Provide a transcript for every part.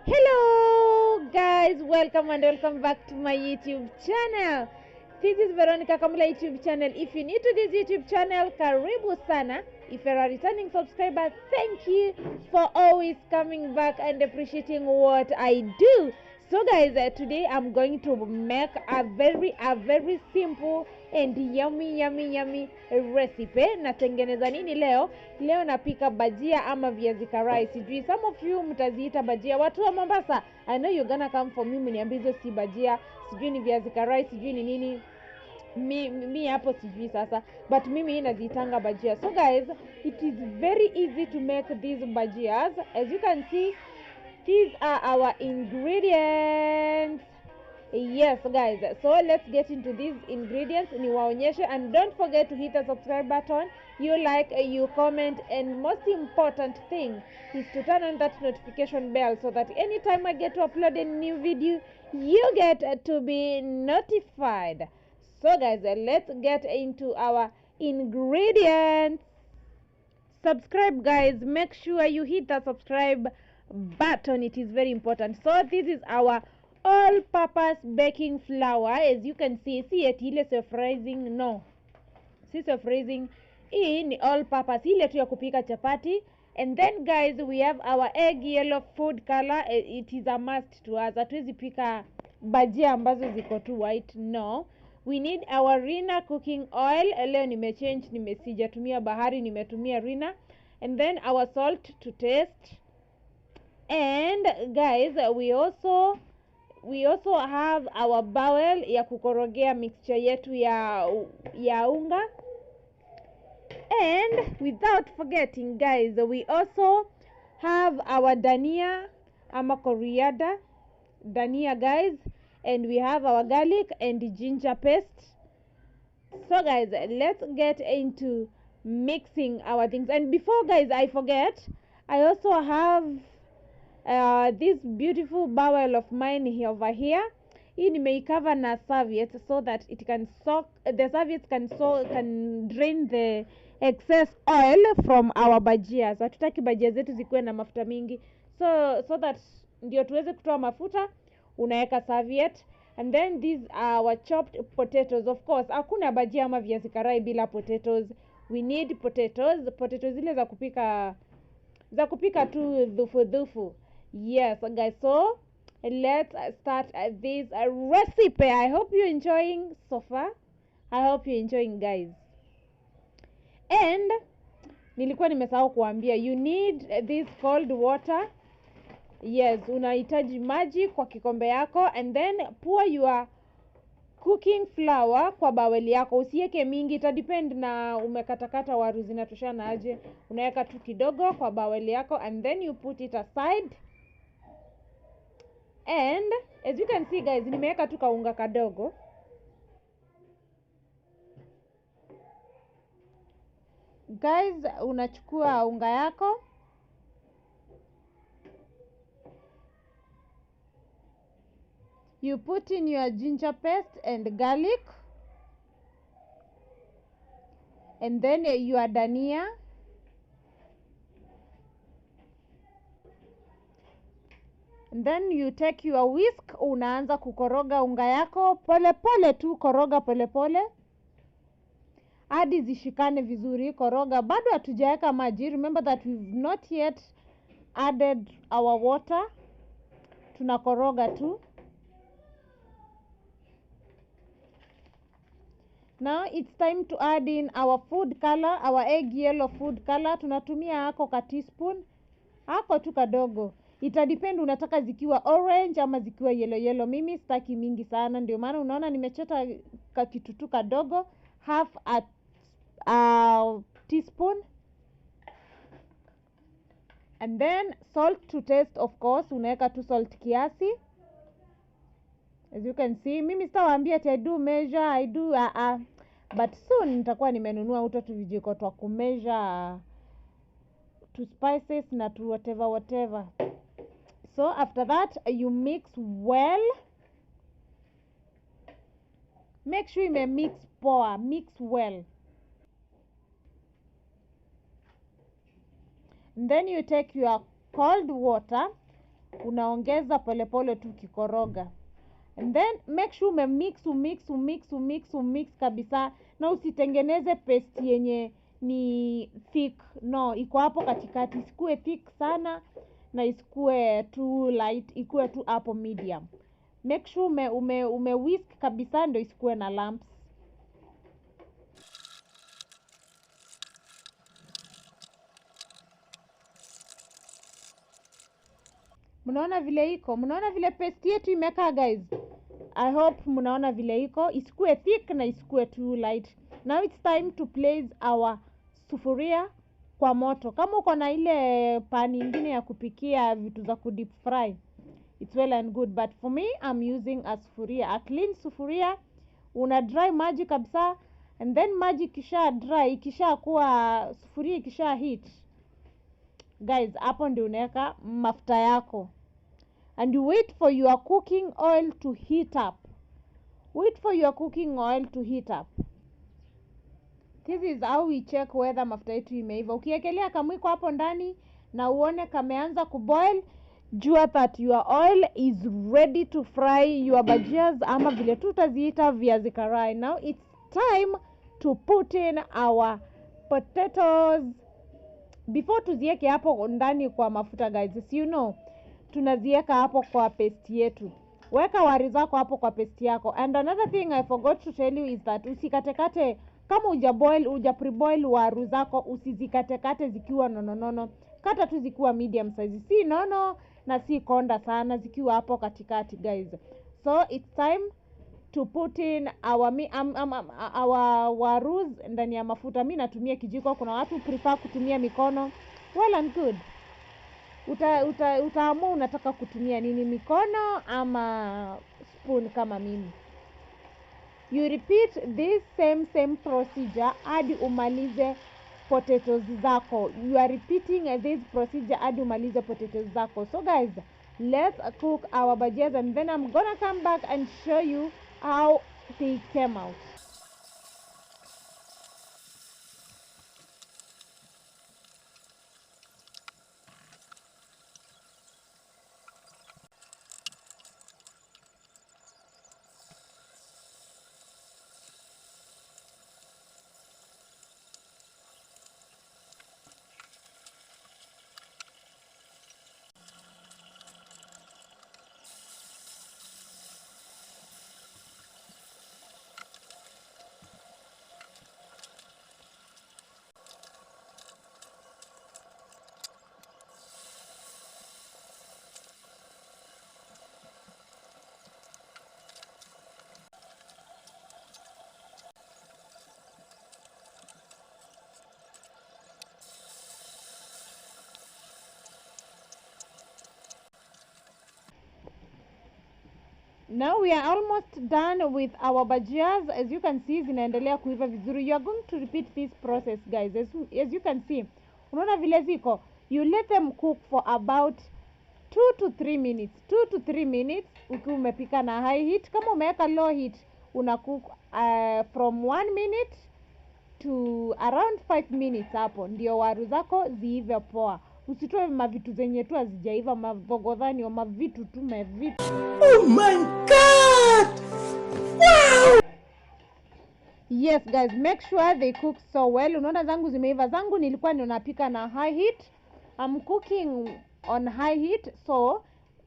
Hello guys, welcome and welcome back to my YouTube channel. This is Veronica Kamula YouTube channel. If you're new to this YouTube channel, karibu sana. If you're a returning subscriber, thank you for always coming back and appreciating what I do. So guys, today I'm going to make a very simple and yummy recipe. Natengeneza nini leo? Leo napika bajia ama viazi karai. Sijui some of you mtaziita bajia. Watu wa Mombasa, I know you're gonna come for me mniambie hizo si bajia. Sijui ni viazi karai, sijui ni nini. Mi hapo sijui sasa, but mimi nazitanga bajia. So guys, it is very easy to make these bajias. As you can see, these are our ingredients. Yes guys, so let's get into these ingredients niwaonyeshe, and don't forget to hit the subscribe button, you like, you comment, and most important thing is to turn on that notification bell so that anytime I get to upload a new video, you get to be notified. So guys, let's get into our ingredients. Subscribe guys, make sure you hit the subscribe button, it is very important. So this is our all-purpose baking flour. As you can see eti ile self-raising, no, si self-raising, hii ni all-purpose, ile tu ya kupika chapati. And then guys, we have our egg yellow food color. It is a must to us. Hatuwezi pika bajia ambazo ziko tu white, no. We need our Rina cooking oil. Leo nimechange, sijatumia bahari, nimetumia Rina. And then our salt to taste. And guys, we also have our bowl ya kukorogea mixture yetu ya unga. And without forgetting guys, we also have our dania ama coriander dania guys, and we have our garlic and ginger paste. So guys, let's get into mixing our things. And before guys I forget, I also have this beautiful bowl of mine here over here. Hii nimeikava na serviette so that it can soak, the serviette can drain the excess oil from our bajia. So hatutaki bajia zetu zikuwe na mafuta mingi, so that ndio tuweze kutoa mafuta, unaweka serviette. And then these are our chopped potatoes. Of course hakuna bajia ama viazi karai bila potatoes. We need potatoes zile za kupika tu dhufu. Yes guys, so let's start this recipe. I hope you're enjoying so far. I hope you're enjoying guys. And nilikuwa nimesahau kuambia, you need this cold water. Yes, unahitaji maji kwa kikombe yako, and then pour your cooking flour kwa baweli yako. Usiweke mingi, ita depend na umekatakata waru zinatoshana aje. Unaweka tu kidogo kwa baweli yako, and then you put it aside. And as you can see guys, nimeweka tu kaunga kadogo. Guys, unachukua unga yako, you put in your ginger paste and garlic, and then your dania, and then you take your whisk. Unaanza kukoroga unga yako pole tu, koroga pole hadi zishikane vizuri. Koroga, bado hatujaweka maji. Remember that we've not yet added our water. Tunakoroga tu. Now it's time to add in our food color, our egg yellow food color. Tunatumia hako ka teaspoon, hako tu kadogo. Ita depend unataka zikiwa orange ama zikiwa yellow. Mimi sitaki mingi sana, ndio maana unaona nimechota kakitu tu kadogo, half a teaspoon. And then salt to taste, of course unaweka tu salt kiasi. As you can see, mimi sitawaambia ati I do measure, I do but soon nitakuwa nimenunua tu vijiko twa kumeasure to spices na to whatever. So after that, you mix well. Make sure you mix poa, mix well. And then you take your cold water, unaongeza polepole tu kikoroga. And then make sure umix kabisa, na usitengeneze paste yenye ni thick. No, iko hapo katikati, isikue thick sana na isikue too light, ikue tu hapo medium. Make sure ume whisk kabisa ndio isikue na lumps. Mnaona vile iko? Mnaona vile paste yetu imekaa guys? I hope mnaona vile iko, isikue thick na isikue too light. Now it's time to place our sufuria kwa moto. Kama uko na ile pan nyingine ya kupikia vitu za deep fry, it's well and good, but for me I'm using a sufuria, a clean sufuria. Una dry maji kabisa, and then maji kisha dry, kisha kuwa sufuria kisha heat guys, hapo ndio unaweka mafuta yako. And you wait for your cooking oil to heat up. This is how we check whether mafuta yetu imeiva. Ukiekelea kamwiko hapo ndani na uone kameanza kuboil, jua that your oil is ready to fry your bajias, ama vile tutaziita viazi karai. Now it's time to put in our potatoes. Before tuzieke hapo ndani kwa mafuta guys, you know, tunazieka hapo kwa paste yetu. Weka wari zako hapo kwa paste yako. And another thing I forgot to tell you is that usikatekate, kama uja-preboil waru zako, usizikatekate zikiwa nono. Kata tu zikiwa medium size, si nono na si konda sana, zikiwa hapo katikati guys. So it's time to put in our warus ndani ya mafuta. Mimi natumia kijiko, kuna watu prefer kutumia mikono. Well and good. Utaamua unataka kutumia nini, mikono ama spoon kama mimi. You repeat this same procedure hadi umalize potatoes zako. You are repeating this procedure hadi umalize potatoes zako. So guys, let's cook our bajias, and then I'm gonna come back and show you how they came out. Now we are almost done with our bajias. As you can see, zinaendelea kuiva vizuri. You are going to repeat this process guys. As you can see, unaona vile ziko, you let them cook for about 2 to 3 minutes. 2 to 3 minutes ukiwa umepika na high heat. Kama umeweka low heat, una cook from 1 minute to around 5 minutes. Hapo ndio waru zako ziive poa. Usitoe mavitu zenye tu hazijaiva, mavogodhani, mavitu tu mavitu. Oh my god! Wow! Yes guys, make sure they cook so well. Unaona zangu zimeiva. Zangu nilikuwa ninapika na high heat. I'm cooking on high heat, so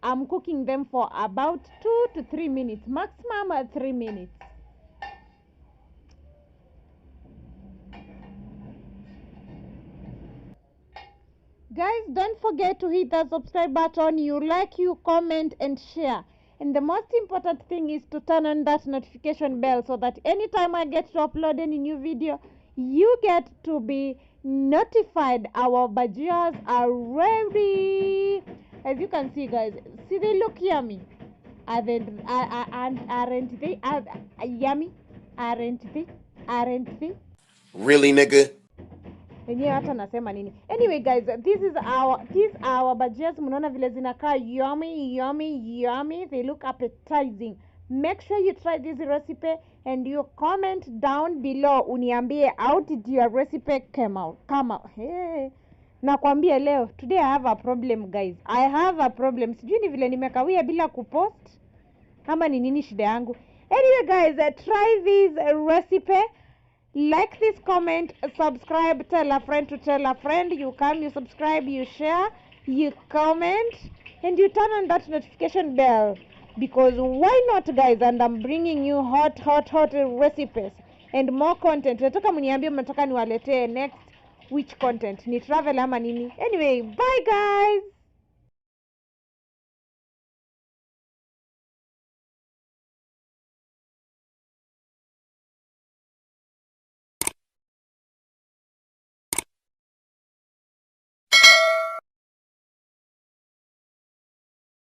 I'm cooking them for about 2 to 3 minutes, maximum 3 minutes. Guys, don't forget to hit the subscribe button. You like, you comment and share. And the most important thing is to turn on that notification bell so that anytime I get to upload any new video, you get to be notified. Our bajias are ready. As you can see guys, see, they look yummy. Aren't they yummy? Aren't they? Really, nigga? Yenyewe hata nasema nini. Anyway guys, these our bajias. Mnaona vile zinakaa yummy. They look appetizing. Make sure you try this recipe and you comment down below uniambie how did your recipe come out. Hey, Nakwambia leo, today I have a problem guys. I have a problem. Sijui ni vile nimekawia bila kupost ama ni nini shida yangu. Anyway guys, try this recipe. Like this, comment, subscribe, tell a friend to tell a friend. You come, you subscribe, you share, you comment, and you turn on that notification bell. Because why not guys? And I'm bringing you hot recipes and more content. Nataka mniambie mnataka niwaletee next which content. Ni travel ama nini? Anyway, bye guys.